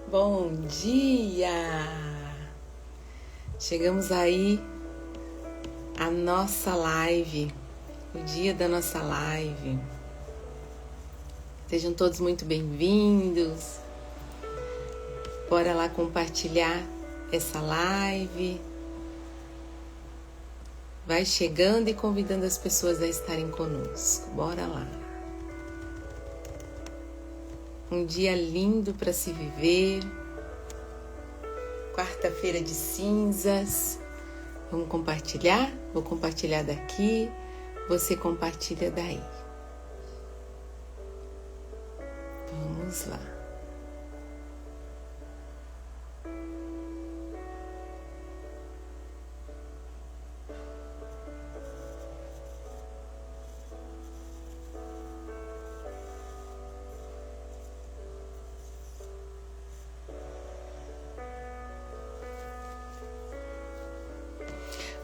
Bom dia! Chegamos aí à nossa live, o dia da nossa live. Sejam todos muito bem-vindos. Bora lá compartilhar essa live. Vai chegando e convidando as pessoas a estarem conosco. Bora lá. Um dia lindo para se viver. Quarta-feira de cinzas. Vamos compartilhar? Vou compartilhar daqui, você compartilha daí. Vamos lá.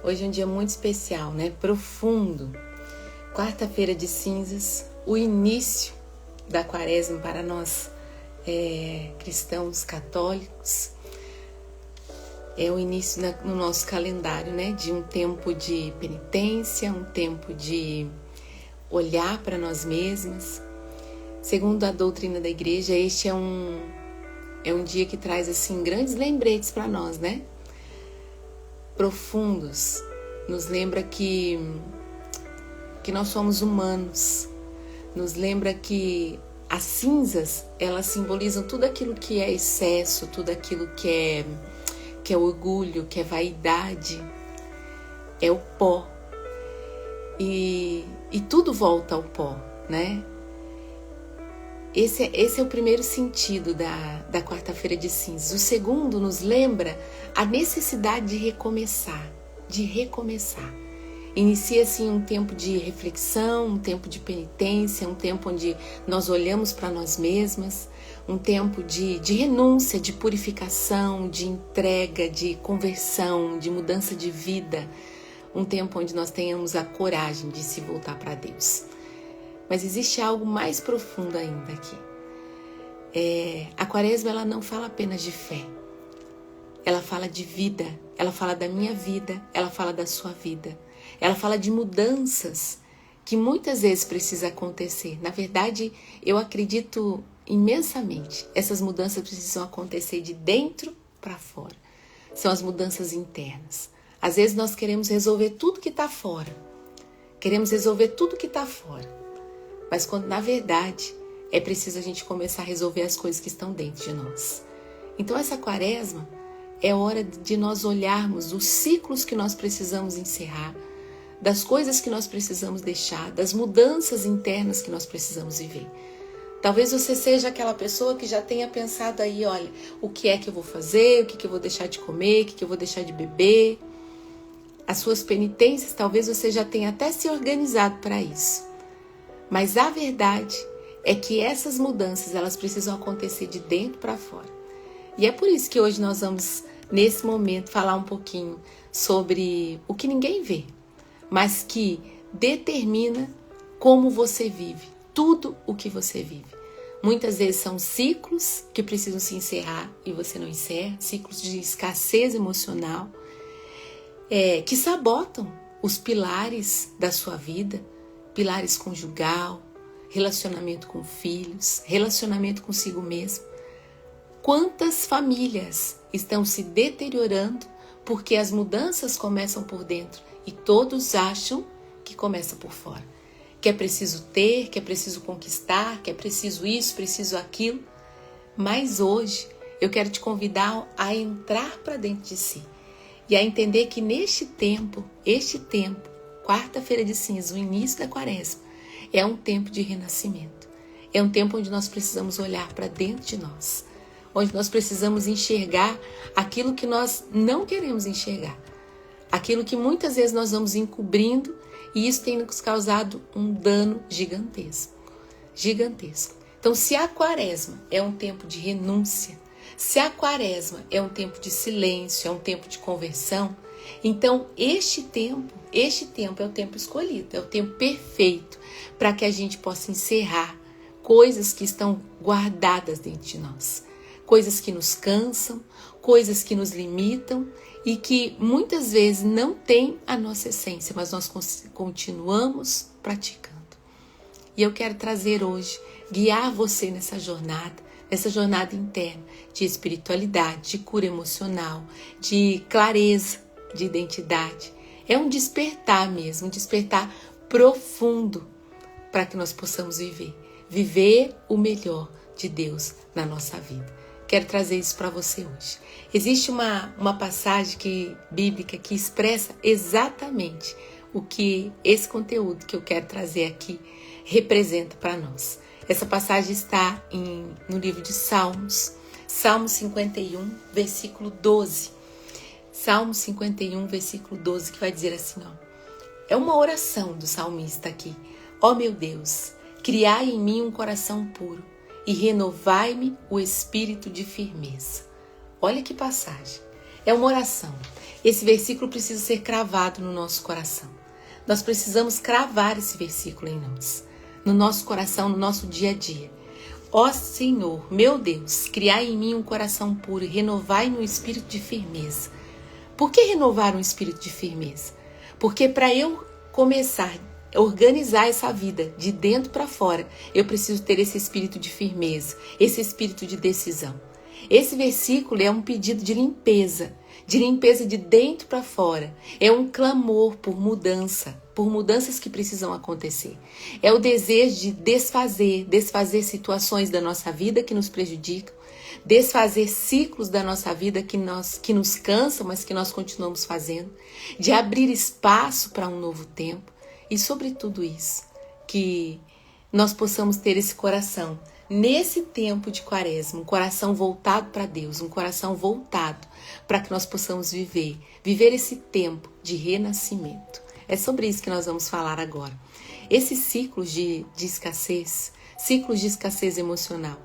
Hoje é um dia muito especial, né? Profundo. Quarta-feira de cinzas, o início da quaresma para nós cristãos católicos. É o início no nosso calendário, né? De um tempo de penitência, um tempo de olhar para nós mesmas. Segundo a doutrina da igreja, este é um dia que traz assim grandes lembretes para nós, né? Profundos, nos lembra que nós somos humanos, nos lembra que as cinzas, elas simbolizam tudo aquilo que é excesso, tudo aquilo que é orgulho, que é vaidade, é o pó, e tudo volta ao pó, né? Esse é o primeiro sentido da quarta-feira de cinzas. O segundo nos lembra a necessidade de recomeçar, Inicia-se um tempo de reflexão, um tempo de penitência, um tempo onde nós olhamos para nós mesmas, um tempo de renúncia, de purificação, de entrega, de conversão, de mudança de vida, um tempo onde nós tenhamos a coragem de se voltar para Deus. Mas existe algo mais profundo ainda aqui. A quaresma, ela não fala apenas de fé. Ela fala de vida, ela fala da minha vida, ela fala da sua vida. Ela fala de mudanças que muitas vezes precisa acontecer. Na verdade, eu acredito imensamente. Essas mudanças precisam acontecer de dentro para fora. São as mudanças internas. Às vezes nós queremos resolver tudo que está fora. Mas quando na verdade é preciso a gente começar a resolver as coisas que estão dentro de nós. Então essa quaresma é hora de nós olharmos os ciclos que nós precisamos encerrar, das coisas que nós precisamos deixar, das mudanças internas que nós precisamos viver. Talvez você seja aquela pessoa que já tenha pensado aí, olha, o que é que eu vou fazer, o que eu vou deixar de comer, o que eu vou deixar de beber. As suas penitências, talvez você já tenha até se organizado para isso. Mas a verdade é que essas mudanças, elas precisam acontecer de dentro para fora. E é por isso que hoje nós vamos, nesse momento, falar um pouquinho sobre o que ninguém vê, mas que determina como você vive, tudo o que você vive. Muitas vezes são ciclos que precisam se encerrar e você não encerra, ciclos de escassez emocional, que sabotam os pilares da sua vida, pilares conjugal, relacionamento com filhos, relacionamento consigo mesmo. Quantas famílias estão se deteriorando porque as mudanças começam por dentro e todos acham que começa por fora. Que é preciso ter, que é preciso conquistar, que é preciso isso, preciso aquilo. Mas hoje eu quero te convidar a entrar para dentro de si e a entender que este tempo, quarta-feira de cinzas, o início da quaresma, é um tempo de renascimento. É um tempo onde nós precisamos olhar para dentro de nós, onde nós precisamos enxergar aquilo que nós não queremos enxergar, aquilo que muitas vezes nós vamos encobrindo, e isso tem nos causado um dano gigantesco. Então, se a quaresma é um tempo de renúncia, se a quaresma é um tempo de silêncio, é um tempo de conversão, então este tempo é o tempo escolhido, é o tempo perfeito para que a gente possa encerrar coisas que estão guardadas dentro de nós, coisas que nos cansam, coisas que nos limitam e que muitas vezes não têm a nossa essência, mas nós continuamos praticando. E eu quero trazer hoje, guiar você nessa jornada interna de espiritualidade, de cura emocional, de clareza, de identidade. É um despertar mesmo, um despertar profundo para que nós possamos viver o melhor de Deus na nossa vida. Quero trazer isso para você hoje. Existe uma passagem bíblica que expressa exatamente o que esse conteúdo que eu quero trazer aqui representa para nós. Essa passagem está no livro de Salmos, Salmo 51, versículo 12. Salmo 51, versículo 12, que vai dizer assim, é uma oração do salmista aqui. Ó meu Deus, criai em mim um coração puro e renovai-me o espírito de firmeza. Olha que passagem. É uma oração. Esse versículo precisa ser cravado no nosso coração. Nós precisamos cravar esse versículo em nós, no nosso coração, no nosso dia a dia. Ó Senhor, meu Deus, criai em mim um coração puro e renovai-me um espírito de firmeza. Por que renovar um espírito de firmeza? Porque para eu começar a organizar essa vida de dentro para fora, eu preciso ter esse espírito de firmeza, esse espírito de decisão. Esse versículo é um pedido de limpeza de dentro para fora. É um clamor por mudanças que precisam acontecer. É o desejo de desfazer situações da nossa vida que nos prejudicam, desfazer ciclos da nossa vida que nos cansam, mas que nós continuamos fazendo, de abrir espaço para um novo tempo e, sobre tudo isso, que nós possamos ter esse coração, nesse tempo de quaresma, um coração voltado para Deus, um coração voltado para que nós possamos viver esse tempo de renascimento. É sobre isso que nós vamos falar agora. Esses ciclos de escassez, ciclos de escassez emocional,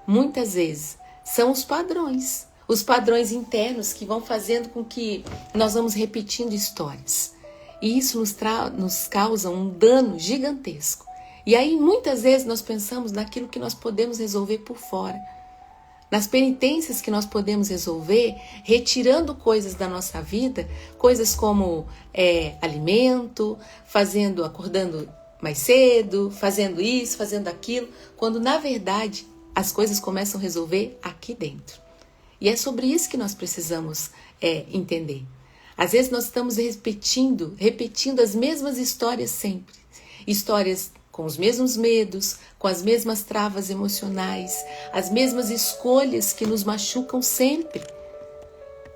muitas vezes são os padrões internos que vão fazendo com que nós vamos repetindo histórias. E isso nos causa um dano gigantesco. E aí muitas vezes nós pensamos naquilo que nós podemos resolver por fora, nas penitências que nós podemos resolver, retirando coisas da nossa vida, coisas como alimento, acordando mais cedo, fazendo isso, fazendo aquilo, quando na verdade as coisas começam a resolver aqui dentro. E é sobre isso que nós precisamos entender. Às vezes nós estamos repetindo as mesmas histórias sempre. Histórias com os mesmos medos, com as mesmas travas emocionais, as mesmas escolhas que nos machucam sempre.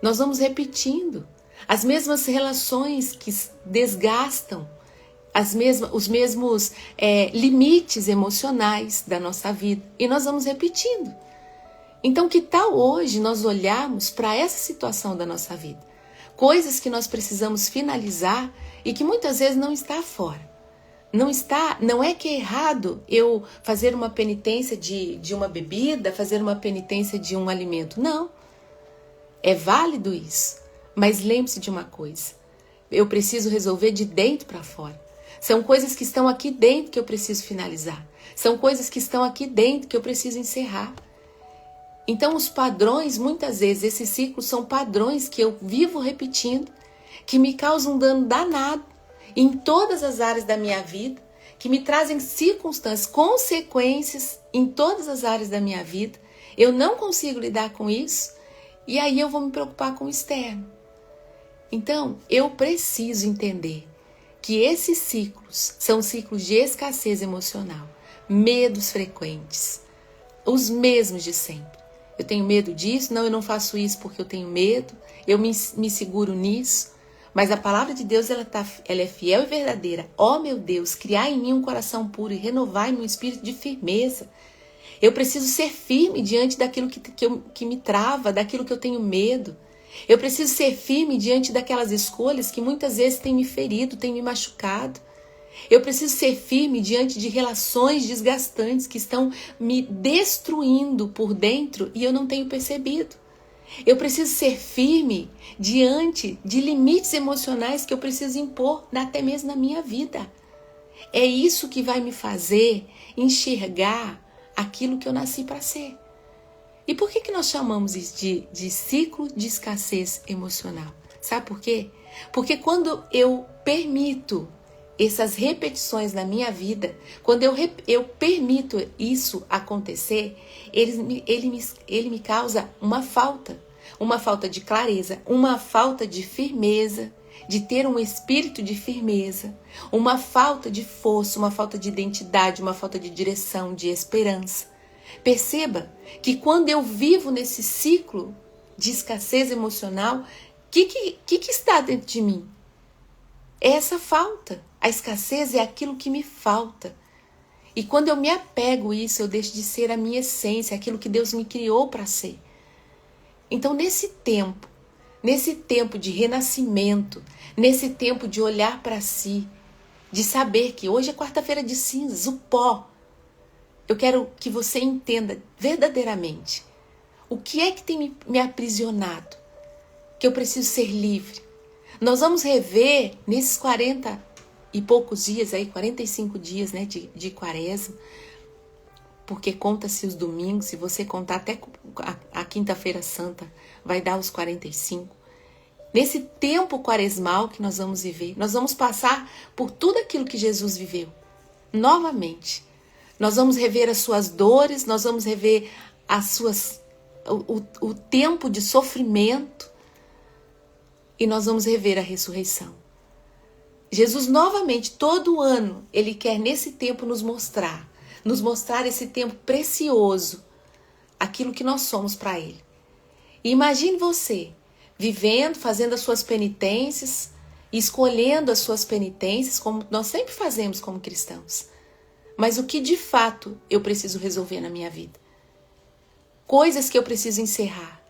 Nós vamos repetindo as mesmas relações que desgastam, os mesmos limites emocionais da nossa vida, e nós vamos repetindo. Então, que tal hoje nós olharmos para essa situação da nossa vida? Coisas que nós precisamos finalizar e que muitas vezes não está fora. Não é que é errado eu fazer uma penitência de uma bebida, fazer uma penitência de um alimento. Não. É válido isso. Mas lembre-se de uma coisa. Eu preciso resolver de dentro para fora. São coisas que estão aqui dentro que eu preciso finalizar. São coisas que estão aqui dentro que eu preciso encerrar. Então os padrões, muitas vezes, esses ciclos são padrões que eu vivo repetindo, que me causam um dano danado em todas as áreas da minha vida, que me trazem circunstâncias, consequências em todas as áreas da minha vida. Eu não consigo lidar com isso e aí eu vou me preocupar com o externo. Então, eu preciso entender que esses ciclos são ciclos de escassez emocional, medos frequentes, os mesmos de sempre. Eu tenho medo disso, não, eu não faço isso porque eu tenho medo, eu me seguro nisso. Mas a palavra de Deus, ela é fiel e verdadeira. Ó meu Deus, criai em mim um coração puro e renovai-me um espírito de firmeza. Eu preciso ser firme diante daquilo que me trava, daquilo que eu tenho medo. Eu preciso ser firme diante daquelas escolhas que muitas vezes têm me ferido, têm me machucado. Eu preciso ser firme diante de relações desgastantes que estão me destruindo por dentro e eu não tenho percebido. Eu preciso ser firme diante de limites emocionais que eu preciso impor até mesmo na minha vida. É isso que vai me fazer enxergar aquilo que eu nasci para ser. E por que nós chamamos isso de ciclo de escassez emocional? Sabe por quê? Porque quando eu permito essas repetições na minha vida, quando eu permito isso acontecer, ele me causa uma falta de clareza, uma falta de firmeza, de ter um espírito de firmeza, uma falta de força, uma falta de identidade, uma falta de direção, de esperança. Perceba que quando eu vivo nesse ciclo de escassez emocional, o que está dentro de mim? É essa falta. A escassez é aquilo que me falta. E quando eu me apego a isso, eu deixo de ser a minha essência, aquilo que Deus me criou para ser. Então, nesse tempo de renascimento, nesse tempo de olhar para si, de saber que hoje é quarta-feira de cinzas, o pó, eu quero que você entenda verdadeiramente o que é que tem me aprisionado, que eu preciso ser livre. Nós vamos rever nesses 40 e poucos dias, 45 dias, né, de quaresma, porque conta-se os domingos, se você contar até a quinta-feira santa, vai dar os 45. Nesse tempo quaresmal que nós vamos viver, nós vamos passar por tudo aquilo que Jesus viveu, novamente. Nós vamos rever as suas dores, nós vamos rever o tempo de sofrimento e nós vamos rever a ressurreição. Jesus novamente, todo ano, Ele quer nesse tempo nos mostrar esse tempo precioso, aquilo que nós somos para Ele. E imagine você vivendo, fazendo as suas penitências, escolhendo as suas penitências, como nós sempre fazemos como cristãos. Mas o que de fato eu preciso resolver na minha vida? Coisas que eu preciso encerrar,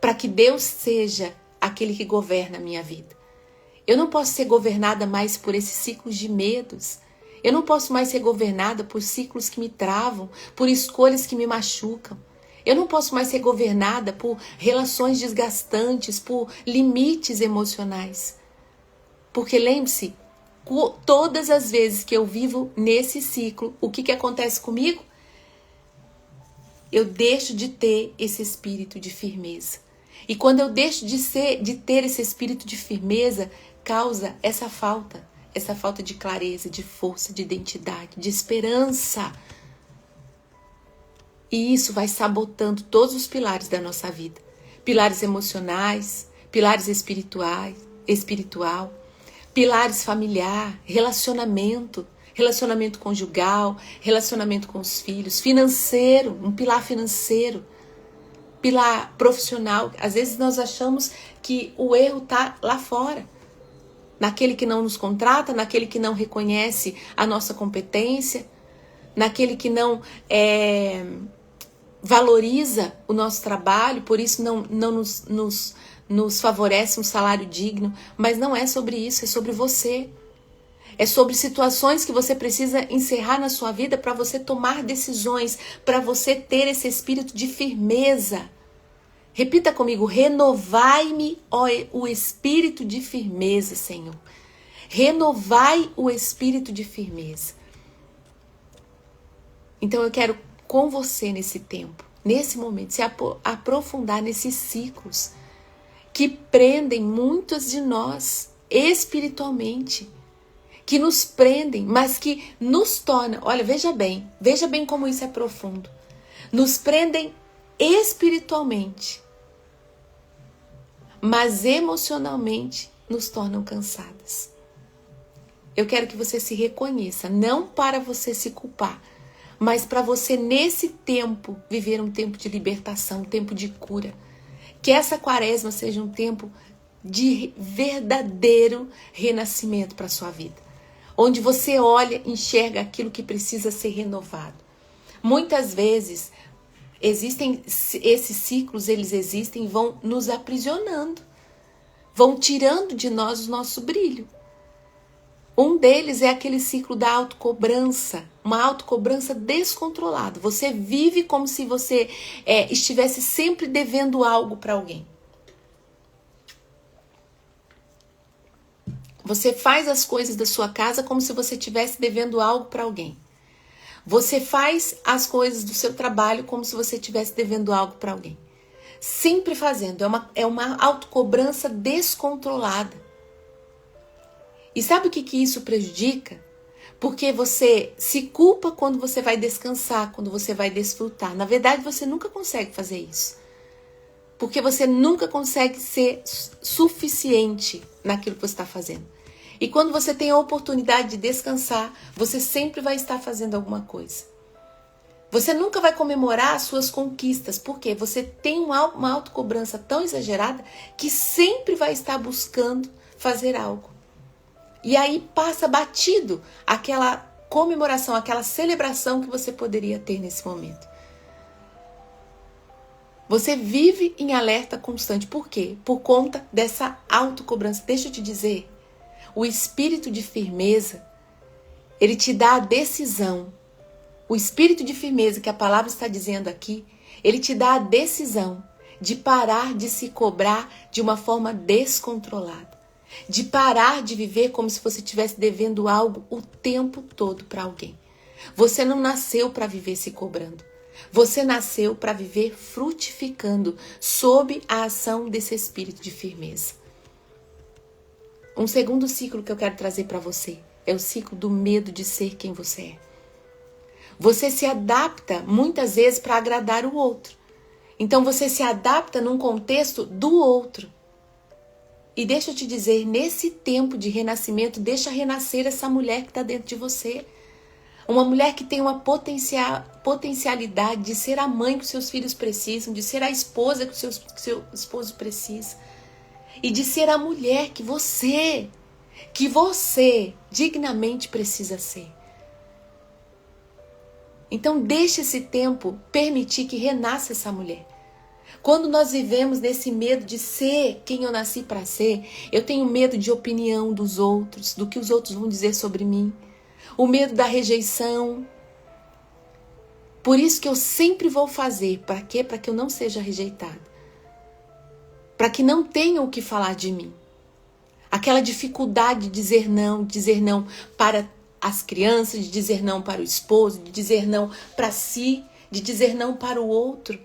para que Deus seja aquele que governa a minha vida. Eu não posso ser governada mais por esses ciclos de medos. Eu não posso mais ser governada por ciclos que me travam, por escolhas que me machucam. Eu não posso mais ser governada por relações desgastantes, por limites emocionais. Porque lembre-se, todas as vezes que eu vivo nesse ciclo, o que acontece comigo? Eu deixo de ter esse espírito de firmeza. E quando eu deixo de ter esse espírito de firmeza, causa essa falta de clareza, de força, de identidade, de esperança. E isso vai sabotando todos os pilares da nossa vida. Pilares emocionais, pilares espiritual, pilares familiar, relacionamento conjugal, relacionamento com os filhos, financeiro, um pilar financeiro, pilar profissional. Às vezes nós achamos que o erro está lá fora, naquele que não nos contrata, naquele que não reconhece a nossa competência, naquele que não valoriza o nosso trabalho, por isso não nos favorece um salário digno. Mas não é sobre isso, é sobre você. É sobre situações que você precisa encerrar na sua vida para você tomar decisões, para você ter esse espírito de firmeza. Repita comigo: renovai-me, ó, o espírito de firmeza, Senhor. Renovai o espírito de firmeza. Então eu quero com você nesse tempo, nesse momento, se aprofundar nesses ciclos que prendem muitas de nós espiritualmente, que nos prendem, mas que nos tornam, olha, veja bem como isso é profundo, nos prendem espiritualmente, mas emocionalmente nos tornam cansadas. Eu quero que você se reconheça, não para você se culpar, mas para você nesse tempo viver um tempo de libertação, um tempo de cura. Que essa quaresma seja um tempo de verdadeiro renascimento para a sua vida, onde você olha e enxerga aquilo que precisa ser renovado. Muitas vezes existem esses ciclos, eles existem e vão nos aprisionando, vão tirando de nós o nosso brilho. Um deles é aquele ciclo da autocobrança, uma autocobrança descontrolada. Você vive como se você estivesse sempre devendo algo para alguém. Você faz as coisas da sua casa como se você estivesse devendo algo para alguém. Você faz as coisas do seu trabalho como se você estivesse devendo algo para alguém. Sempre fazendo. É uma autocobrança descontrolada. E sabe o que isso prejudica? Porque você se culpa quando você vai descansar, quando você vai desfrutar. Na verdade, você nunca consegue fazer isso. Porque você nunca consegue ser suficiente naquilo que você está fazendo. E quando você tem a oportunidade de descansar, você sempre vai estar fazendo alguma coisa. Você nunca vai comemorar as suas conquistas, porque você tem uma autocobrança tão exagerada que sempre vai estar buscando fazer algo. E aí passa batido aquela comemoração, aquela celebração que você poderia ter nesse momento. Você vive em alerta constante. Por quê? Por conta dessa autocobrança. Deixa eu te dizer, o espírito de firmeza, ele te dá a decisão. O espírito de firmeza que a palavra está dizendo aqui, ele te dá a decisão de parar de se cobrar de uma forma descontrolada. De parar de viver como se você estivesse devendo algo o tempo todo para alguém. Você não nasceu para viver se cobrando. Você nasceu para viver frutificando sob a ação desse espírito de firmeza. Um segundo ciclo que eu quero trazer para você é o ciclo do medo de ser quem você é. Você se adapta muitas vezes para agradar o outro. Então você se adapta num contexto do outro. E deixa eu te dizer, nesse tempo de renascimento, deixa renascer essa mulher que está dentro de você. Uma mulher que tem uma potencialidade de ser a mãe que os seus filhos precisam, de ser a esposa que o seu esposo precisa. E de ser a mulher que você dignamente precisa ser. Então deixe esse tempo permitir que renasça essa mulher. Quando nós vivemos nesse medo de ser quem eu nasci para ser, eu tenho medo de opinião dos outros, do que os outros vão dizer sobre mim. O medo da rejeição. Por isso que eu sempre vou fazer. Para quê? Para que eu não seja rejeitada. Para que não tenham o que falar de mim. Aquela dificuldade de dizer não para as crianças, de dizer não para o esposo, de dizer não para si, de dizer não para o outro.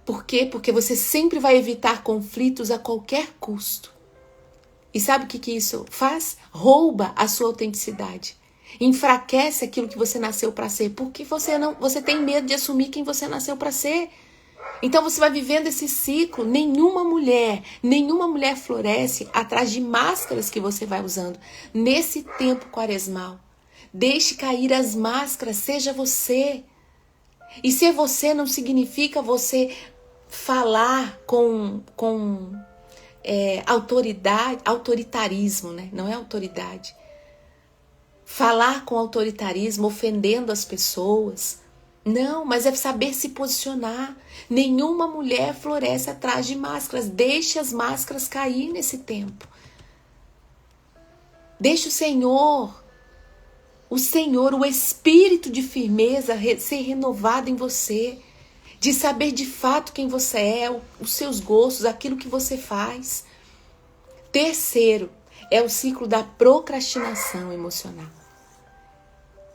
Por quê? Porque você sempre vai evitar conflitos a qualquer custo. E sabe o que isso faz? Rouba a sua autenticidade. Enfraquece aquilo que você nasceu para ser. Porque você tem medo de assumir quem você nasceu para ser. Então você vai vivendo esse ciclo. Nenhuma mulher floresce atrás de máscaras que você vai usando. Nesse tempo quaresmal. Deixe cair as máscaras. Seja você. E ser você não significa você falar com autoritarismo, né? Não é autoridade. Falar com autoritarismo, ofendendo as pessoas. Não, mas é saber se posicionar. Nenhuma mulher floresce atrás de máscaras. Deixe as máscaras cair nesse tempo. Deixe o espírito de firmeza ser renovado em você. De saber de fato quem você é, os seus gostos, aquilo que você faz. Terceiro, é o ciclo da procrastinação emocional.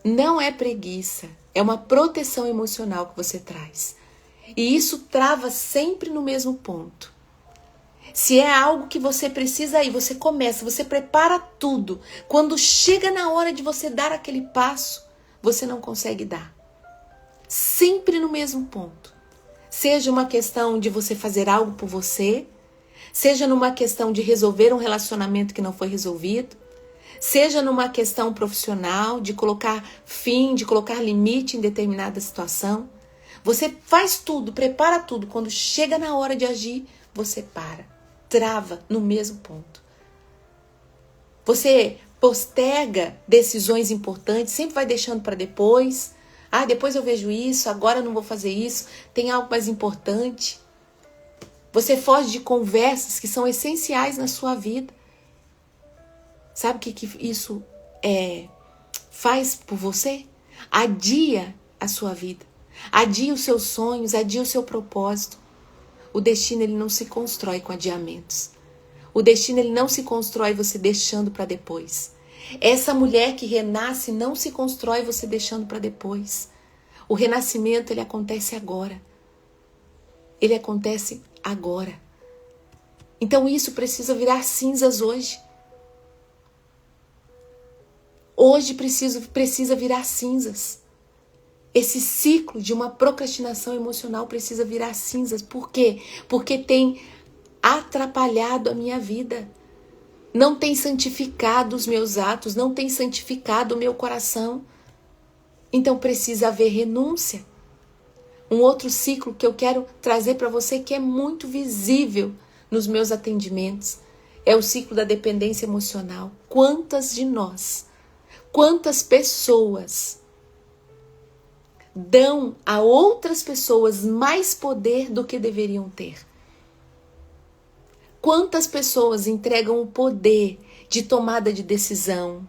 Não é preguiça, é uma proteção emocional que você traz. E isso trava sempre no mesmo ponto. Se é algo que você precisa ir, você começa, você prepara tudo. Quando chega na hora de você dar aquele passo, você não consegue dar. Sempre no mesmo ponto. Seja uma questão de você fazer algo por você, seja numa questão de resolver um relacionamento que não foi resolvido, seja numa questão profissional, de colocar fim, de colocar limite em determinada situação. Você faz tudo, prepara tudo. Quando chega na hora de agir, você para, trava no mesmo ponto. Você posterga decisões importantes, sempre vai deixando para depois. Depois eu vejo isso, agora eu não vou fazer isso, tem algo mais importante. Você foge de conversas que são essenciais na sua vida. Sabe o que isso faz por você? Adia a sua vida, adia os seus sonhos, adia o seu propósito. O destino ele não se constrói com adiamentos. O destino ele não se constrói você deixando para depois. Essa mulher que renasce não se constrói você deixando para depois. O renascimento, ele acontece agora. Ele acontece agora. Então isso precisa virar cinzas hoje. Hoje precisa virar cinzas. Esse ciclo de uma procrastinação emocional precisa virar cinzas. Por quê? Porque tem atrapalhado a minha vida. Não tem santificado os meus atos, não tem santificado o meu coração. Então precisa haver renúncia. Um outro ciclo que eu quero trazer para você que é muito visível nos meus atendimentos é o ciclo da dependência emocional. Quantas de nós, quantas pessoas dão a outras pessoas mais poder do que deveriam ter? Quantas pessoas entregam o poder de tomada de decisão,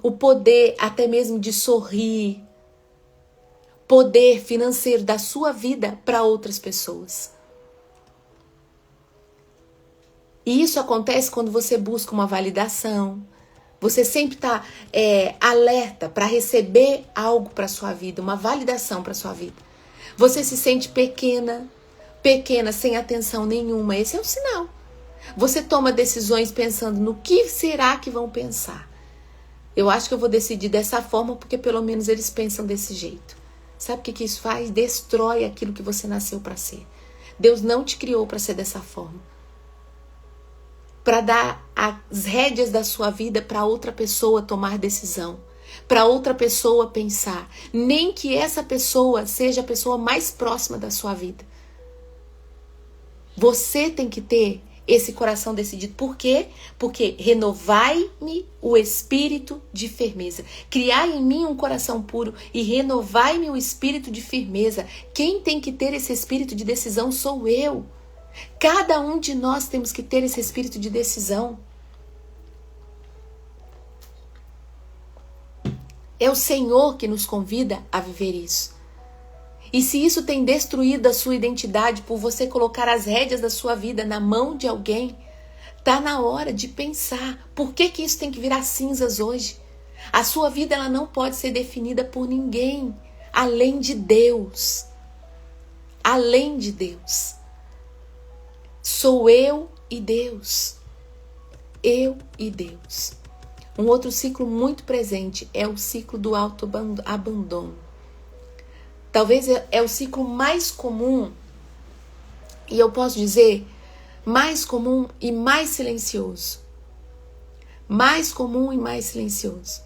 o poder até mesmo de sorrir, poder financeiro da sua vida para outras pessoas? E isso acontece quando você busca uma validação. Você sempre está alerta para receber algo para sua vida, uma validação para sua vida. Você se sente pequena, sem atenção nenhuma. Esse é um sinal. Você toma decisões pensando no que será que vão pensar. Eu acho que eu vou decidir dessa forma porque pelo menos eles pensam desse jeito. Sabe o que isso faz? Destrói aquilo que você nasceu para ser. Deus não te criou para ser dessa forma. Para dar as rédeas da sua vida para outra pessoa tomar decisão, para outra pessoa pensar, nem que essa pessoa seja a pessoa mais próxima da sua vida. Você tem que ter esse coração decidido. Por quê? Porque renovai-me o espírito de firmeza. Criai em mim um coração puro e renovai-me o espírito de firmeza. Quem tem que ter esse espírito de decisão sou eu. Cada um de nós temos que ter esse espírito de decisão. É o Senhor que nos convida a viver isso. E se isso tem destruído a sua identidade por você colocar as rédeas da sua vida na mão de alguém, tá na hora de pensar por que isso tem que virar cinzas hoje. A sua vida ela não pode ser definida por ninguém além de Deus. Além de Deus. Sou eu e Deus. Eu e Deus. Um outro ciclo muito presente é o ciclo do autoabandono. Talvez é o ciclo mais comum, e eu posso dizer, mais comum e mais silencioso. Mais comum e mais silencioso.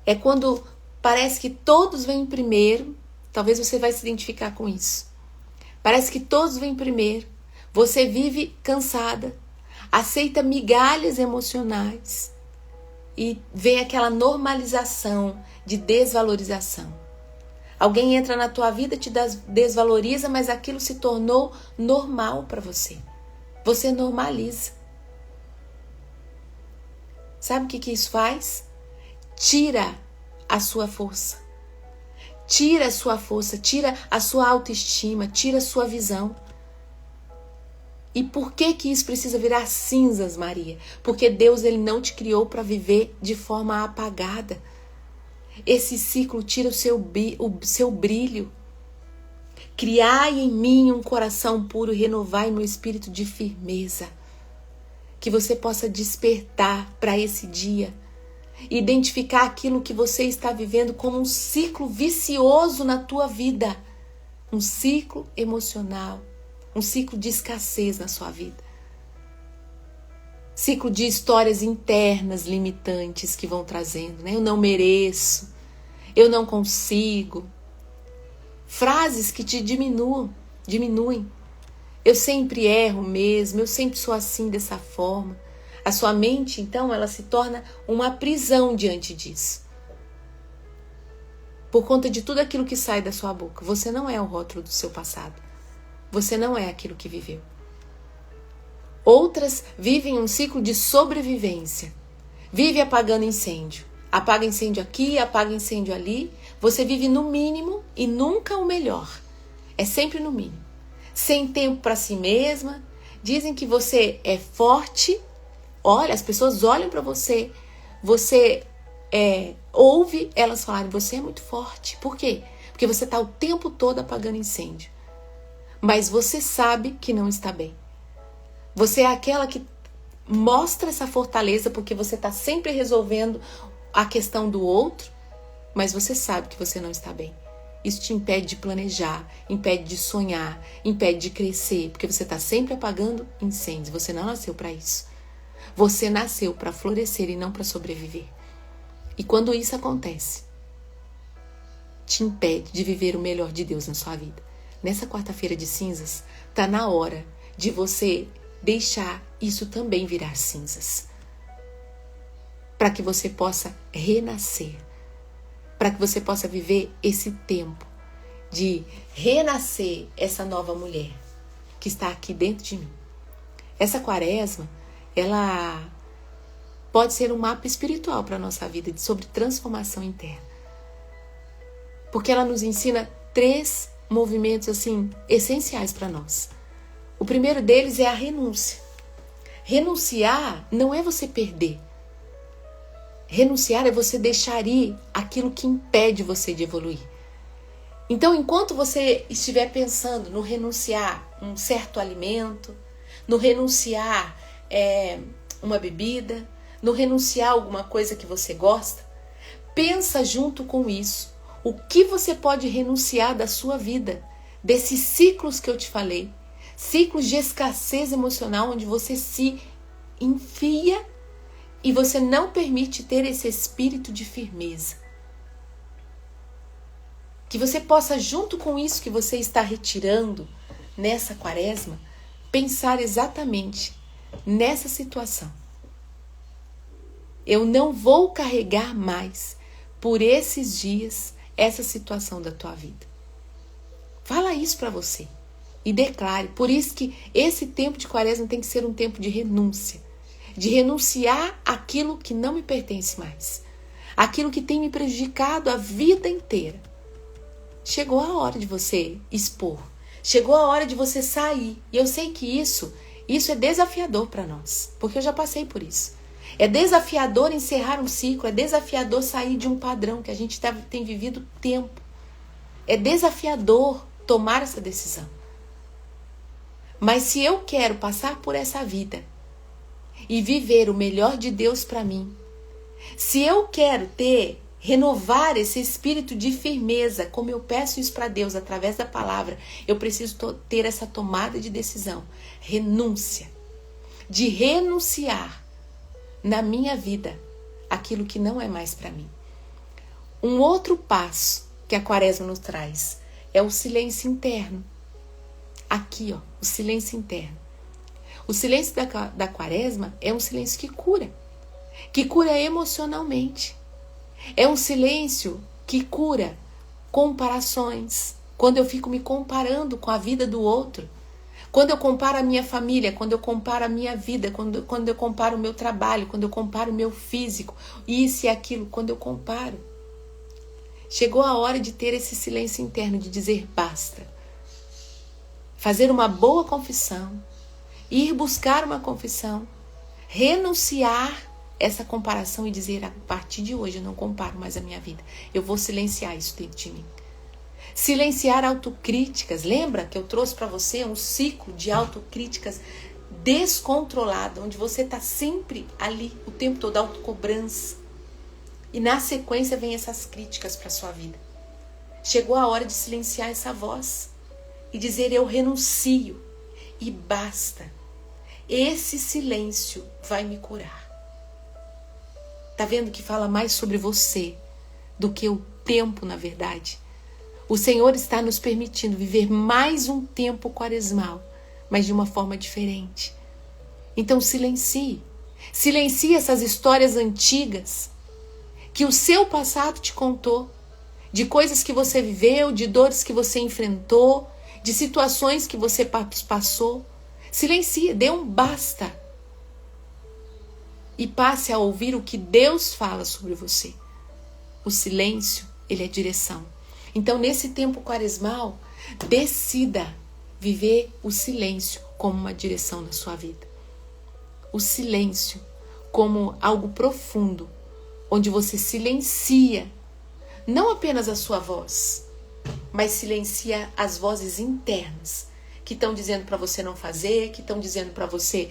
É quando parece que todos vêm primeiro, talvez você vai se identificar com isso. Parece que todos vêm primeiro. Você vive cansada, aceita migalhas emocionais e vem aquela normalização de desvalorização. Alguém entra na tua vida, te desvaloriza, mas aquilo se tornou normal para você. Você normaliza. Sabe o que isso faz? Tira a sua força. Tira a sua força, tira a sua autoestima, tira a sua visão. E por que isso precisa virar cinzas, Maria? Porque Deus ele não te criou para viver de forma apagada. Esse ciclo tira o seu brilho. Criai em mim um coração puro e renovai meu espírito de firmeza. Que você possa despertar para esse dia. Identificar aquilo que você está vivendo como um ciclo vicioso na tua vida. Um ciclo emocional. Um ciclo de escassez na sua vida. Ciclo de histórias internas limitantes que vão trazendo, né? Eu não mereço, eu não consigo. Frases que te diminuem. Eu sempre erro mesmo, eu sempre sou assim dessa forma. A sua mente, então, ela se torna uma prisão diante disso. Por conta de tudo aquilo que sai da sua boca. Você não é o rótulo do seu passado. Você não é aquilo que viveu. Outras vivem um ciclo de sobrevivência. Vive apagando incêndio. Apaga incêndio aqui, apaga incêndio ali. Você vive no mínimo e nunca o melhor. É sempre no mínimo. Sem tempo para si mesma. Dizem que você é forte. Olha, as pessoas olham para você você ouve elas falarem, você é muito forte. Por quê? Porque você está o tempo todo apagando incêndio. Mas você sabe que não está bem. Você é aquela que mostra essa fortaleza porque você está sempre resolvendo a questão do outro, mas você sabe que você não está bem. Isso te impede de planejar, impede de sonhar, impede de crescer, porque você está sempre apagando incêndios. Você não nasceu para isso. Você nasceu para florescer e não para sobreviver. E quando isso acontece, te impede de viver o melhor de Deus na sua vida. Nessa quarta-feira de cinzas, está na hora de você deixar isso também virar cinzas. Para que você possa renascer. Para que você possa viver esse tempo de renascer essa nova mulher que está aqui dentro de mim. Essa quaresma, ela pode ser um mapa espiritual para a nossa vida, sobre transformação interna. Porque ela nos ensina 3 movimentos assim essenciais para nós. O primeiro deles é a renúncia. Renunciar não é você perder. Renunciar é você deixar ir aquilo que impede você de evoluir. Então, enquanto você estiver pensando no renunciar um certo alimento, no renunciar uma bebida, no renunciar alguma coisa que você gosta, pensa junto com isso. O que você pode renunciar da sua vida, desses ciclos que eu te falei, ciclos de escassez emocional, onde você se enfia e você não permite ter esse espírito de firmeza. Que você possa, junto com isso que você está retirando nessa quaresma, pensar exatamente nessa situação. Eu não vou carregar mais por esses dias essa situação da tua vida. Fala isso para você e declare. Por isso que esse tempo de quaresma tem que ser um tempo de renúncia. De renunciar aquilo que não me pertence mais. Aquilo que tem me prejudicado a vida inteira. Chegou a hora de você expor. Chegou a hora de você sair. E eu sei que isso é desafiador para nós. Porque eu já passei por isso. É desafiador encerrar um ciclo. É desafiador sair de um padrão que a gente tem vivido tempo. É desafiador tomar essa decisão. Mas se eu quero passar por essa vida e viver o melhor de Deus para mim, se eu quero renovar esse espírito de firmeza, como eu peço isso para Deus através da palavra, eu preciso ter essa tomada de decisão, renúncia, de renunciar na minha vida aquilo que não é mais para mim. Um outro passo que a quaresma nos traz é o silêncio interno. Aqui, o silêncio interno. O silêncio da quaresma é um silêncio que cura emocionalmente. É um silêncio que cura comparações. Quando eu fico me comparando com a vida do outro, quando eu comparo a minha família, quando eu comparo a minha vida, quando eu comparo o meu trabalho, quando eu comparo o meu físico, isso e aquilo, quando eu comparo. Chegou a hora de ter esse silêncio interno, de dizer basta. Fazer uma boa confissão, ir buscar uma confissão, renunciar essa comparação e dizer, a partir de hoje eu não comparo mais a minha vida. Eu vou silenciar isso dentro de mim. Silenciar autocríticas. Lembra que eu trouxe para você um ciclo de autocríticas descontrolado, onde você está sempre ali, o tempo todo, autocobrança. E na sequência vem essas críticas para a sua vida. Chegou a hora de silenciar essa voz e dizer, eu renuncio e basta. Esse silêncio vai me curar. Tá vendo que fala mais sobre você do que o tempo, na verdade? O Senhor está nos permitindo viver mais um tempo quaresmal, mas de uma forma diferente. Então silencie. Silencie essas histórias antigas que o seu passado te contou, de coisas que você viveu, de dores que você enfrentou, de situações que você passou. Silencie, dê um basta. E passe a ouvir o que Deus fala sobre você. O silêncio, ele é direção. Então, nesse tempo quaresmal, decida viver o silêncio como uma direção na sua vida. O silêncio como algo profundo, onde você silencia não apenas a sua voz, mas silencia as vozes internas que estão dizendo para você não fazer, que estão dizendo para você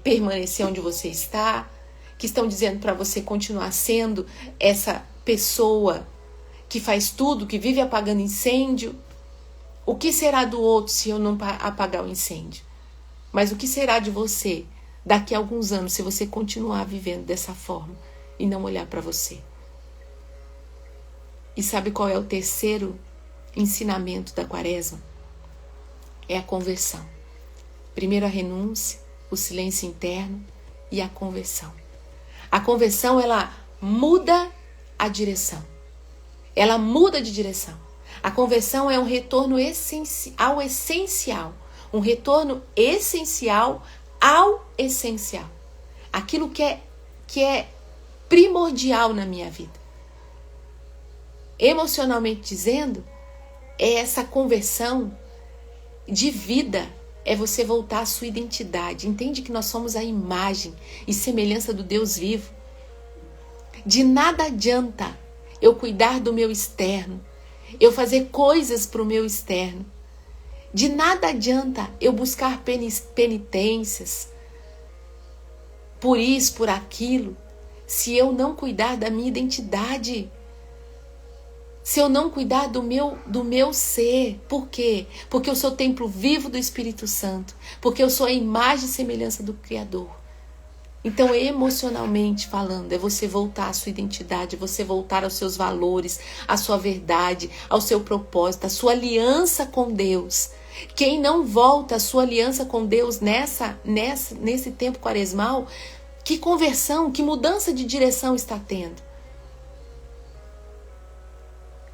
permanecer onde você está, que estão dizendo para você continuar sendo essa pessoa que faz tudo, que vive apagando incêndio. O que será do outro se eu não apagar o incêndio? Mas o que será de você daqui a alguns anos se você continuar vivendo dessa forma e não olhar para você? E sabe qual é o terceiro ensinamento da Quaresma? É a conversão. Primeiro a renúncia, o silêncio interno e a conversão. A conversão, ela muda a direção. Ela muda de direção. A conversão é um retorno ao essencial. Um retorno essencial ao essencial. Aquilo que é primordial na minha vida. Emocionalmente dizendo, é essa conversão de vida, é você voltar à sua identidade. Entende que nós somos a imagem e semelhança do Deus vivo. De nada adianta eu cuidar do meu externo, eu fazer coisas para o meu externo. De nada adianta eu buscar penitências por isso, por aquilo, se eu não cuidar da minha identidade. Se eu não cuidar do meu ser. Por quê? Porque eu sou o templo vivo do Espírito Santo. Porque eu sou a imagem e semelhança do Criador. Então, emocionalmente falando, é você voltar à sua identidade, é você voltar aos seus valores, à sua verdade, ao seu propósito, à sua aliança com Deus. Quem não volta à sua aliança com Deus nesse tempo quaresmal, que conversão, que mudança de direção está tendo?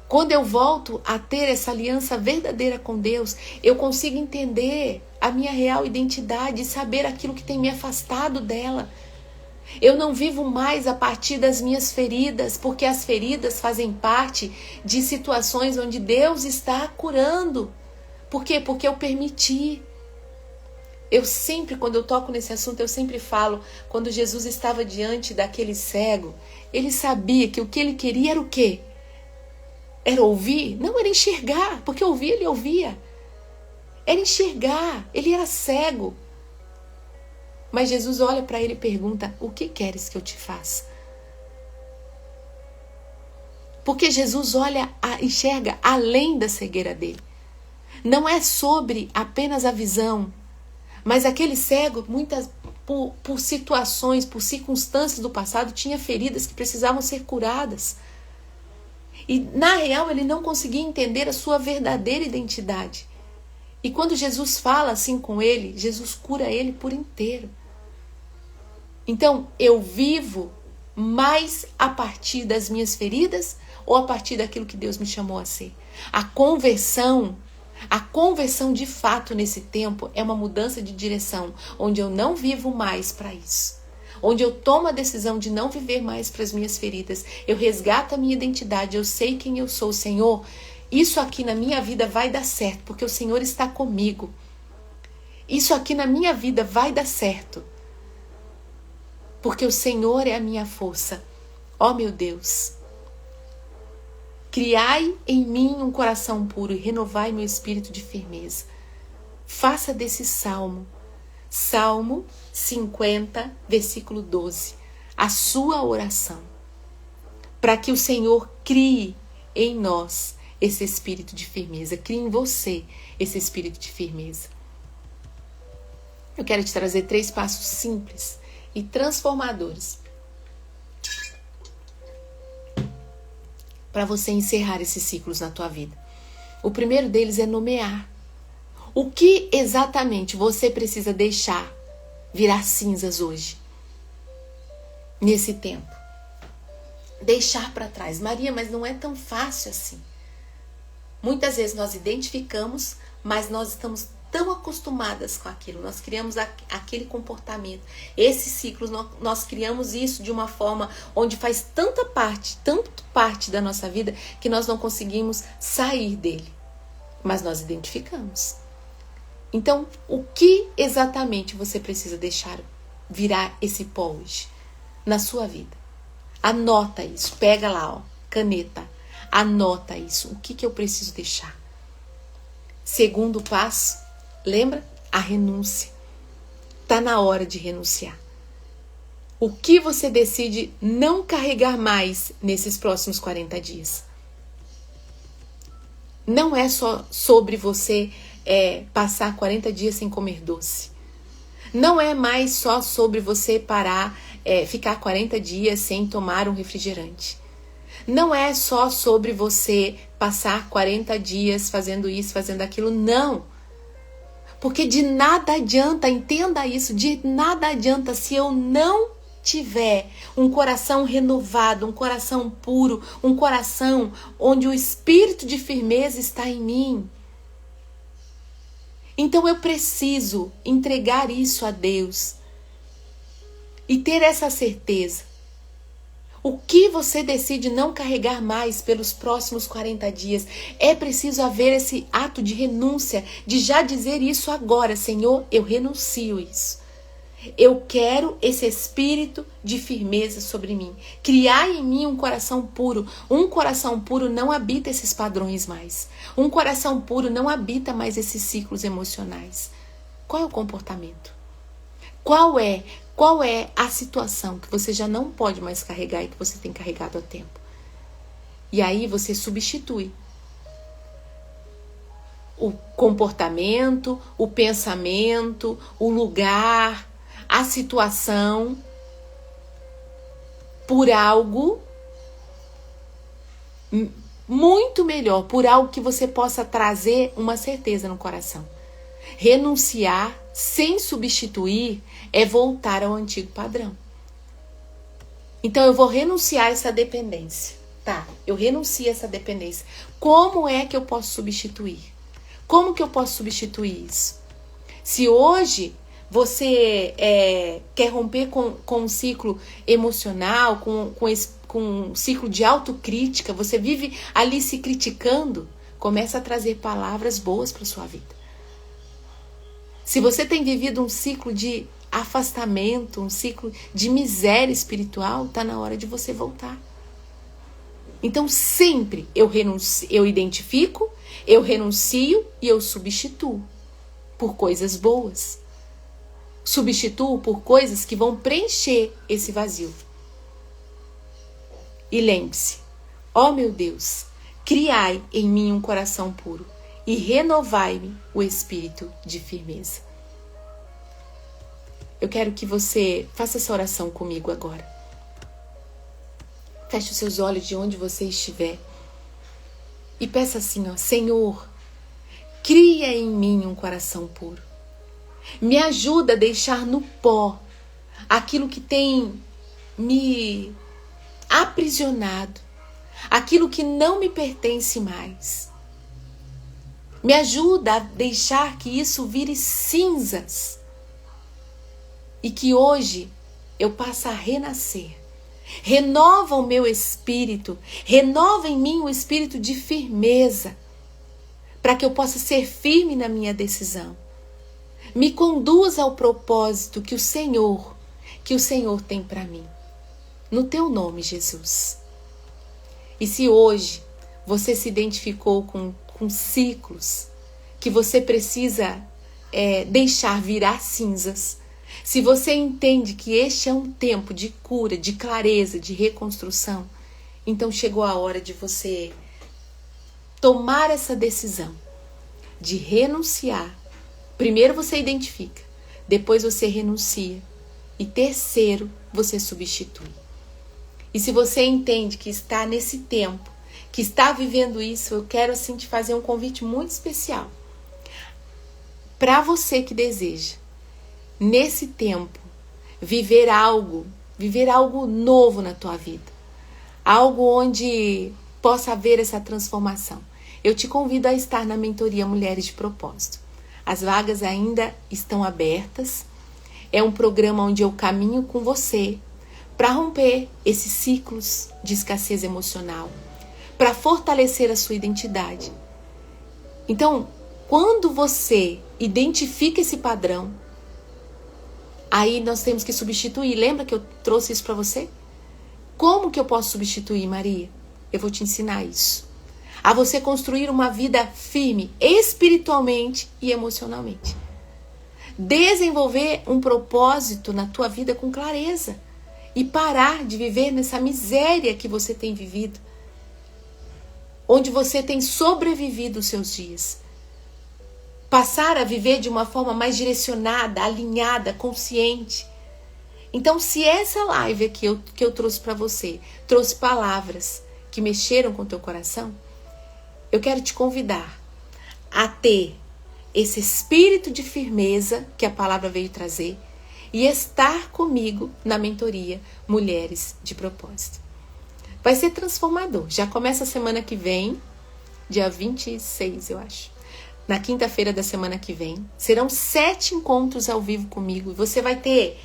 Quando eu volto a ter essa aliança verdadeira com Deus, eu consigo entender a minha real identidade e saber aquilo que tem me afastado dela. Eu não vivo mais a partir das minhas feridas, porque as feridas fazem parte de situações onde Deus está curando. Por quê? Porque eu permiti. Eu sempre, quando eu toco nesse assunto, eu sempre falo, quando Jesus estava diante daquele cego, ele sabia que o que ele queria era o quê? Era ouvir? Não, era enxergar, porque ouvir ele ouvia. Era enxergar, ele era cego. Mas Jesus olha para ele e pergunta, o que queres que eu te faça? Porque Jesus enxerga além da cegueira dele. Não é sobre apenas a visão, mas aquele cego, por situações, por circunstâncias do passado, tinha feridas que precisavam ser curadas. E, na real, ele não conseguia entender a sua verdadeira identidade. E quando Jesus fala assim com ele, Jesus cura ele por inteiro. Então, eu vivo mais a partir das minhas feridas ou a partir daquilo que Deus me chamou a ser? A conversão de fato nesse tempo é uma mudança de direção, onde eu não vivo mais para isso. Onde eu tomo a decisão de não viver mais para as minhas feridas. Eu resgato a minha identidade, eu sei quem eu sou. Senhor, isso aqui na minha vida vai dar certo, porque o Senhor está comigo. Isso aqui na minha vida vai dar certo, porque o Senhor é a minha força. Ó meu Deus, criai em mim um coração puro e renovai meu espírito de firmeza. Faça desse Salmo 50, versículo 12, a sua oração, para que o Senhor crie em nós esse espírito de firmeza, crie em você esse espírito de firmeza. Eu quero te trazer 3 passos simples e transformadores para você encerrar esses ciclos na tua vida. O primeiro deles é nomear. O que exatamente você precisa deixar virar cinzas hoje, nesse tempo? Deixar para trás. Maria, mas não é tão fácil assim. Muitas vezes nós identificamos, mas nós estamos tão acostumadas com aquilo. Nós criamos aquele comportamento. Esses ciclos, nós criamos isso de uma forma onde faz tanto parte da nossa vida que nós não conseguimos sair dele. Mas nós identificamos. Então, o que exatamente você precisa deixar virar esse pó hoje na sua vida? Anota isso. Pega lá, ó, caneta. Anota isso. O que eu preciso deixar? Segundo passo, lembra? A renúncia. Tá na hora de renunciar. O que você decide não carregar mais nesses próximos 40 dias? Não é só sobre você passar 40 dias sem comer doce. Não é mais só sobre você parar, ficar 40 dias sem tomar um refrigerante. Não é só sobre você passar 40 dias fazendo isso, fazendo aquilo. Não. Porque de nada adianta, entenda isso, de nada adianta se eu não tiver um coração renovado, um coração puro, um coração onde o espírito de firmeza está em mim. Então eu preciso entregar isso a Deus e ter essa certeza. O que você decide não carregar mais pelos próximos 40 dias? É preciso haver esse ato de renúncia, de já dizer isso agora. Senhor, eu renuncio isso. Eu quero esse espírito de firmeza sobre mim. Criar em mim um coração puro. Um coração puro não habita esses padrões mais. Um coração puro não habita mais esses ciclos emocionais. Qual é o comportamento? Qual é a situação que você já não pode mais carregar e que você tem carregado há tempo? E aí você substitui o comportamento, o pensamento, o lugar, a situação por algo muito melhor, por algo que você possa trazer uma certeza no coração. Renunciar sem substituir é voltar ao antigo padrão. Então eu vou renunciar a essa dependência. Tá, eu renuncio a essa dependência. Como é que eu posso substituir? Como que eu posso substituir isso? Se hoje você quer romper com um ciclo emocional, com um ciclo de autocrítica, você vive ali se criticando, começa a trazer palavras boas para sua vida. Se você tem vivido um ciclo de afastamento, um ciclo de miséria espiritual, está na hora de você voltar. Então sempre eu identifico, eu renuncio e eu substituo por coisas boas. Substituo por coisas que vão preencher esse vazio. E lembre-se, ó meu Deus, criai em mim um coração puro e renovai-me o espírito de firmeza. Eu quero que você faça essa oração comigo agora. Feche os seus olhos de onde você estiver e peça assim, ó, Senhor, cria em mim um coração puro. Me ajuda a deixar no pó aquilo que tem me aprisionado, aquilo que não me pertence mais. Me ajuda a deixar que isso vire cinzas e que hoje eu passe a renascer. Renova o meu espírito, renova em mim o espírito de firmeza, para que eu possa ser firme na minha decisão. Me conduza ao propósito que o Senhor tem para mim. No teu nome, Jesus. E se hoje você se identificou com ciclos que você precisa deixar virar cinzas, se você entende que este é um tempo de cura, de clareza, de reconstrução, então chegou a hora de você tomar essa decisão de renunciar. Primeiro você identifica, depois você renuncia e terceiro você substitui. E se você entende que está nesse tempo, que está vivendo isso, eu quero assim te fazer um convite muito especial. Para você que deseja, nesse tempo, viver algo novo na tua vida. Algo onde possa haver essa transformação. Eu te convido a estar na mentoria Mulheres de Propósito. As vagas ainda estão abertas. É um programa onde eu caminho com você para romper esses ciclos de escassez emocional, para fortalecer a sua identidade. Então, quando você identifica esse padrão, aí nós temos que substituir. Lembra que eu trouxe isso para você? Como que eu posso substituir, Maria? Eu vou te ensinar isso. A você construir uma vida firme, espiritualmente e emocionalmente. Desenvolver um propósito na tua vida com clareza. E parar de viver nessa miséria que você tem vivido. Onde você tem sobrevivido os seus dias. Passar a viver de uma forma mais direcionada, alinhada, consciente. Então, se essa live aqui que eu trouxe para você, trouxe palavras que mexeram com o teu coração, eu quero te convidar a ter esse espírito de firmeza que a palavra veio trazer e estar comigo na mentoria Mulheres de Propósito. Vai ser transformador. Já começa a semana que vem, dia 26, eu acho. Na quinta-feira da semana que vem. Serão 7 encontros ao vivo comigo. E você vai ter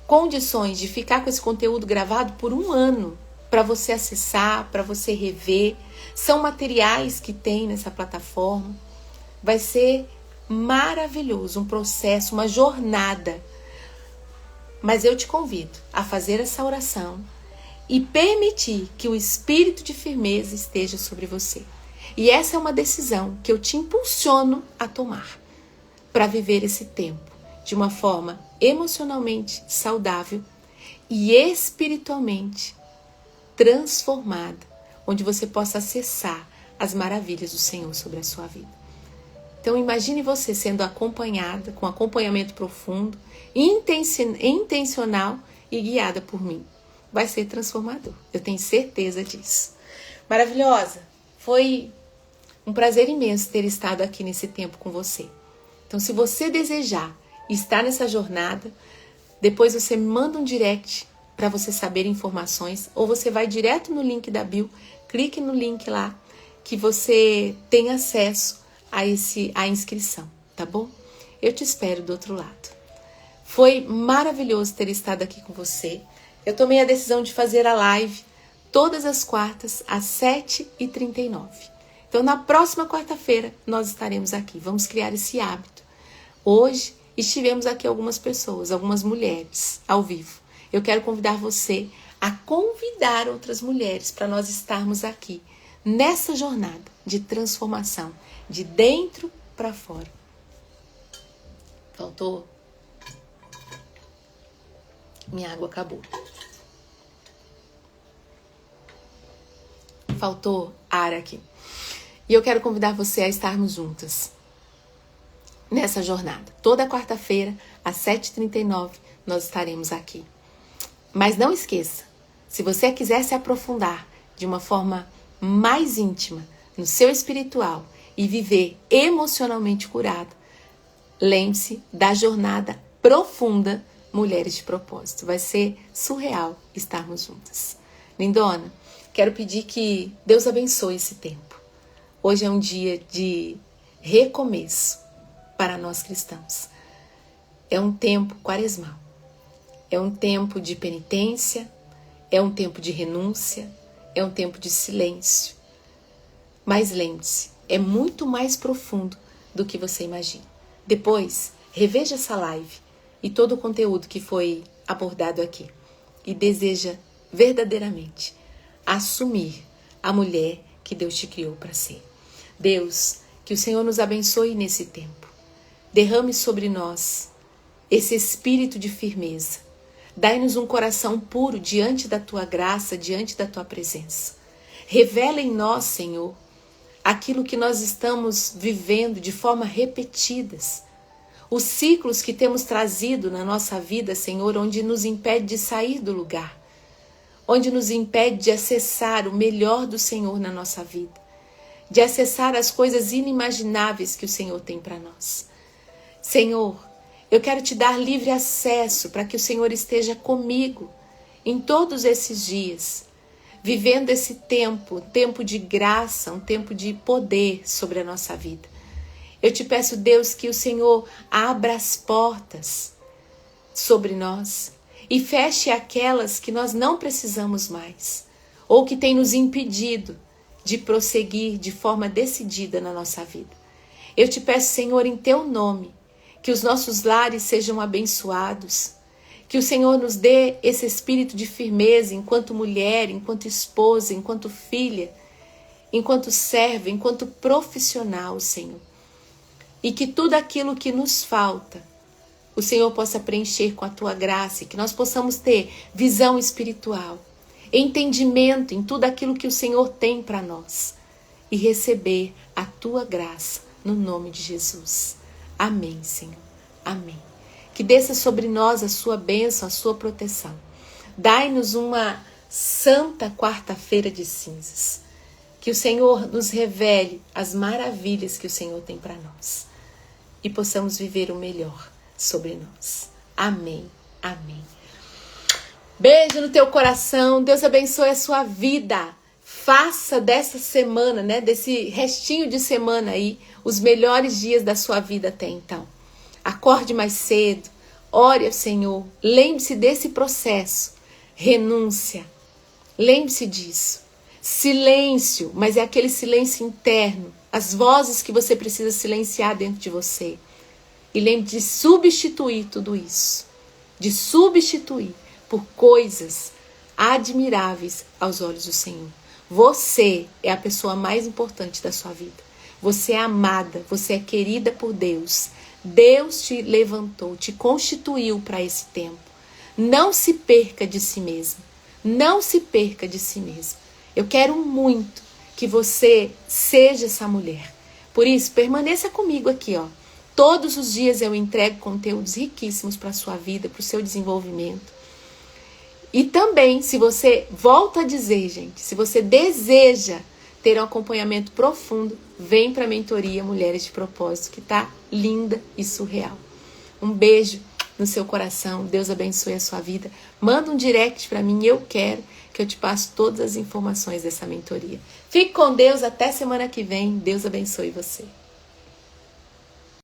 condições de ficar com esse conteúdo gravado por 1 ano. Para você acessar, para você rever. São materiais que tem nessa plataforma. Vai ser maravilhoso. Um processo, uma jornada. Mas eu te convido a fazer essa oração e permitir que o espírito de firmeza esteja sobre você. E essa é uma decisão que eu te impulsiono a tomar para viver esse tempo de uma forma emocionalmente saudável e espiritualmente transformada, onde você possa acessar as maravilhas do Senhor sobre a sua vida. Então imagine você sendo acompanhada, com acompanhamento profundo, intencional e guiada por mim. Vai ser transformador, eu tenho certeza disso. Maravilhosa, foi um prazer imenso ter estado aqui nesse tempo com você. Então se você desejar estar nessa jornada, depois você me manda um direct para você saber informações, ou você vai direto no link da bio, clique no link lá, que você tem acesso a inscrição, tá bom? Eu te espero do outro lado. Foi maravilhoso ter estado aqui com você. Eu tomei a decisão de fazer a live todas as quartas às 7h39. Então, na próxima quarta-feira, nós estaremos aqui. Vamos criar esse hábito. Hoje, estivemos aqui algumas pessoas, algumas mulheres, ao vivo. Eu quero convidar você a convidar outras mulheres para nós estarmos aqui, nessa jornada de transformação, de dentro para fora. Faltou? Minha água acabou. Faltou ar aqui. E eu quero convidar você a estarmos juntas nessa jornada. Toda quarta-feira, às 7h39, nós estaremos aqui. Mas não esqueça, se você quiser se aprofundar de uma forma mais íntima no seu espiritual e viver emocionalmente curado, lembre-se da jornada profunda Mulheres de Propósito. Vai ser surreal estarmos juntas. Lindona, quero pedir que Deus abençoe esse tempo. Hoje é um dia de recomeço para nós cristãos. É um tempo quaresmal. É um tempo de penitência, é um tempo de renúncia, é um tempo de silêncio. Mas lembre-se, é muito mais profundo do que você imagina. Depois, reveja essa live e todo o conteúdo que foi abordado aqui e deseja verdadeiramente assumir a mulher que Deus te criou para ser. Deus, que o Senhor nos abençoe nesse tempo. Derrame sobre nós esse espírito de firmeza. Dai-nos um coração puro diante da Tua graça, diante da Tua presença. Revela em nós, Senhor, aquilo que nós estamos vivendo de forma repetidas. Os ciclos que temos trazido na nossa vida, Senhor, onde nos impede de sair do lugar. Onde nos impede de acessar o melhor do Senhor na nossa vida. De acessar as coisas inimagináveis que o Senhor tem para nós. Senhor, eu quero te dar livre acesso para que o Senhor esteja comigo em todos esses dias, vivendo esse tempo, um tempo de graça, um tempo de poder sobre a nossa vida. Eu te peço, Deus, que o Senhor abra as portas sobre nós e feche aquelas que nós não precisamos mais, ou que tem nos impedido de prosseguir de forma decidida na nossa vida. Eu te peço, Senhor, em Teu nome, que os nossos lares sejam abençoados, Que o Senhor nos dê esse espírito de firmeza enquanto mulher, enquanto esposa, enquanto filha, enquanto serva, enquanto profissional, Senhor. E que tudo aquilo que nos falta, o Senhor possa preencher com a Tua graça, e que nós possamos ter visão espiritual, entendimento em tudo aquilo que o Senhor tem para nós e receber a Tua graça no nome de Jesus. Amém, Senhor. Amém. Que desça sobre nós a Sua bênção, a Sua proteção. Dai-nos uma santa quarta-feira de cinzas. Que o Senhor nos revele as maravilhas que o Senhor tem para nós e possamos viver o melhor sobre nós. Amém. Amém. Beijo no teu coração. Deus abençoe a sua vida. Faça dessa semana, né, desse restinho de semana aí, os melhores dias da sua vida até então. Acorde mais cedo. Ore ao Senhor. Lembre-se desse processo. Renúncia. Lembre-se disso. Silêncio, mas é aquele silêncio interno. As vozes que você precisa silenciar dentro de você. E lembre de substituir tudo isso. De substituir por coisas admiráveis aos olhos do Senhor. Você é a pessoa mais importante da sua vida. Você é amada, você é querida por Deus. Deus te levantou, te constituiu para esse tempo. Não se perca de si mesmo. Não se perca de si mesmo. Eu quero muito que você seja essa mulher. Por isso, permaneça comigo aqui, ó. Todos os dias eu entrego conteúdos riquíssimos para a sua vida, para o seu desenvolvimento. E também, se você, volta a dizer, gente, se você deseja ter um acompanhamento profundo, vem para a mentoria Mulheres de Propósito, que tá linda e surreal. Um beijo no seu coração, Deus abençoe a sua vida. Manda um direct para mim, eu quero que eu te passe todas as informações dessa mentoria. Fique com Deus, até semana que vem. Deus abençoe você.